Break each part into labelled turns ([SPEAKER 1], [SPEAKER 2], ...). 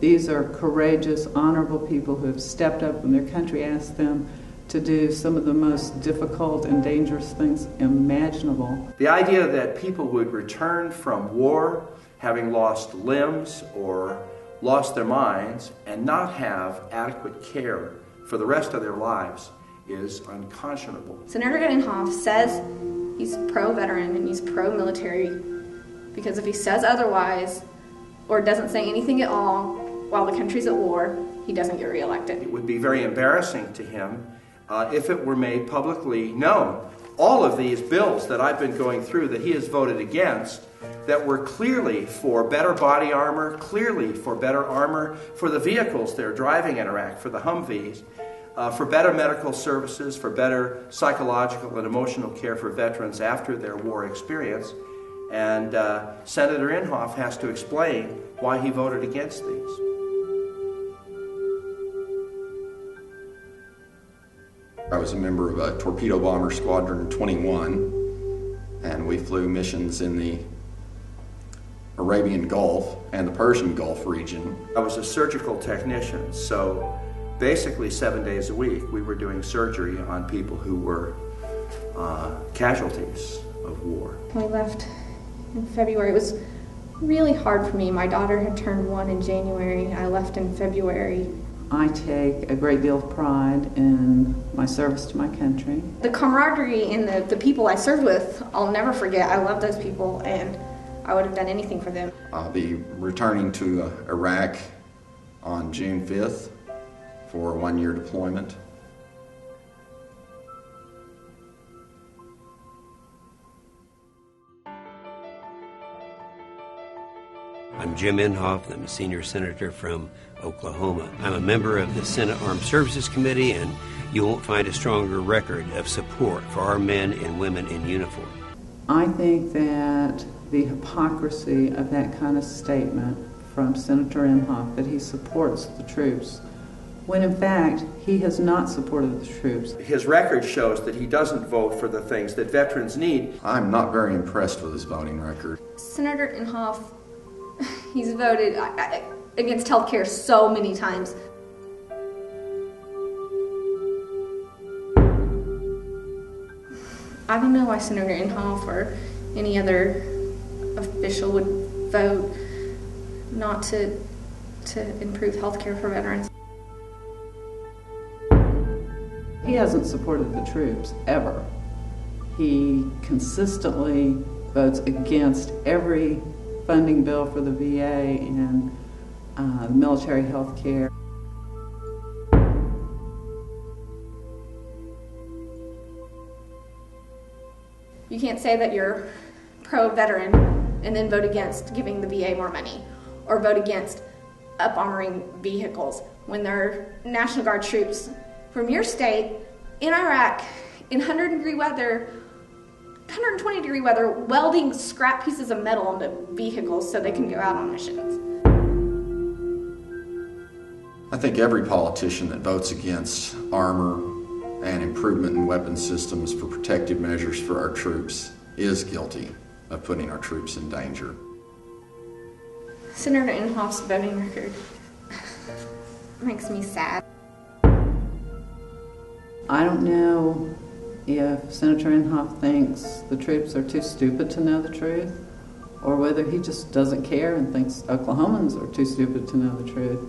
[SPEAKER 1] These are courageous, honorable people who have stepped up when their country asked them to do some of the most difficult and dangerous things imaginable.
[SPEAKER 2] The idea that people would return from war having lost limbs or lost their minds and not have adequate care for the rest of their lives is unconscionable.
[SPEAKER 3] Senator Inhofe says he's pro-veteran and he's pro-military because if he says otherwise or doesn't say anything at all while the country's at war, he doesn't get reelected.
[SPEAKER 2] It would be very embarrassing to him if it were made publicly known. All of these bills that I've been going through that he has voted against that were clearly for better body armor, clearly for better armor for the vehicles they're driving in Iraq, for the Humvees, for better medical services, for better psychological and emotional care for veterans after their war experience. And Senator Inhofe has to explain why he voted against these.
[SPEAKER 4] I was a member of a torpedo bomber squadron 21, and we flew missions in the Arabian Gulf and the Persian Gulf region.
[SPEAKER 2] I was a surgical technician, so basically 7 days a week we were doing surgery on people who were casualties of war.
[SPEAKER 3] We left in February. It was really hard for me. My daughter had turned 1 in January. I left in February.
[SPEAKER 1] I take a great deal of pride in my service to my country.
[SPEAKER 3] The camaraderie and the people I served with, I'll never forget. I love those people and I would have done anything for them.
[SPEAKER 4] I'll be returning to Iraq on June 5th for a 1-year deployment.
[SPEAKER 5] I'm Jim Inhofe. I'm a senior senator from Oklahoma. I'm a member of the Senate Armed Services Committee, and you won't find a stronger record of support for our men and women in uniform.
[SPEAKER 1] I think that the hypocrisy of that kind of statement from Senator Inhofe, that he supports the troops, when in fact he has not supported the troops.
[SPEAKER 2] His record shows that he doesn't vote for the things that veterans need.
[SPEAKER 4] I'm not very impressed with his voting record.
[SPEAKER 3] Senator Inhofe, he's voted against health care so many times. I don't know why Senator Inhofe or any other official would vote not to improve health care for veterans.
[SPEAKER 1] He hasn't supported the troops, ever. He consistently votes against every funding bill for the VA and military health care.
[SPEAKER 3] You can't say that you're pro-veteran and then vote against giving the VA more money or vote against up-armoring vehicles when there are National Guard troops from your state in Iraq in 100-degree weather, 120-degree weather, welding scrap pieces of metal onto vehicles so they can go out on missions.
[SPEAKER 4] I think every politician that votes against armor and improvement in weapon systems for protective measures for our troops is guilty of putting our troops in danger.
[SPEAKER 3] Senator Inhofe's voting record makes me sad.
[SPEAKER 1] I don't know if Senator Inhofe thinks the troops are too stupid to know the truth, or whether he just doesn't care and thinks Oklahomans are too stupid to know the truth.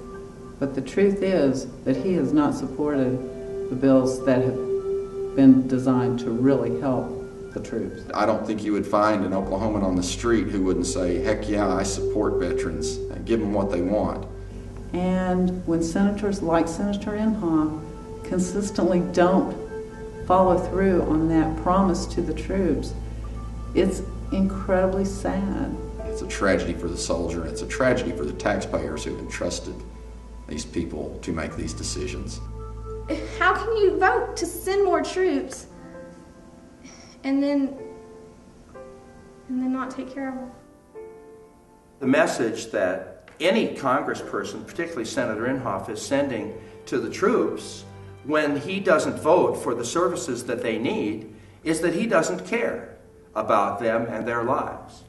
[SPEAKER 1] But the truth is that he has not supported the bills that have been designed to really help the troops.
[SPEAKER 4] I don't think you would find an Oklahoman on the street who wouldn't say, heck yeah, I support veterans, and give them what they want.
[SPEAKER 1] And when senators like Senator Inhofe consistently don't follow through on that promise to the troops, it's incredibly sad.
[SPEAKER 4] It's a tragedy for the soldier, and it's a tragedy for the taxpayers who've entrusted these people to make these decisions.
[SPEAKER 3] How can you vote to send more troops and then not take care of them?
[SPEAKER 2] The message that any congressperson, particularly Senator Inhofe, is sending to the troops when he doesn't vote for the services that they need is that he doesn't care about them and their lives.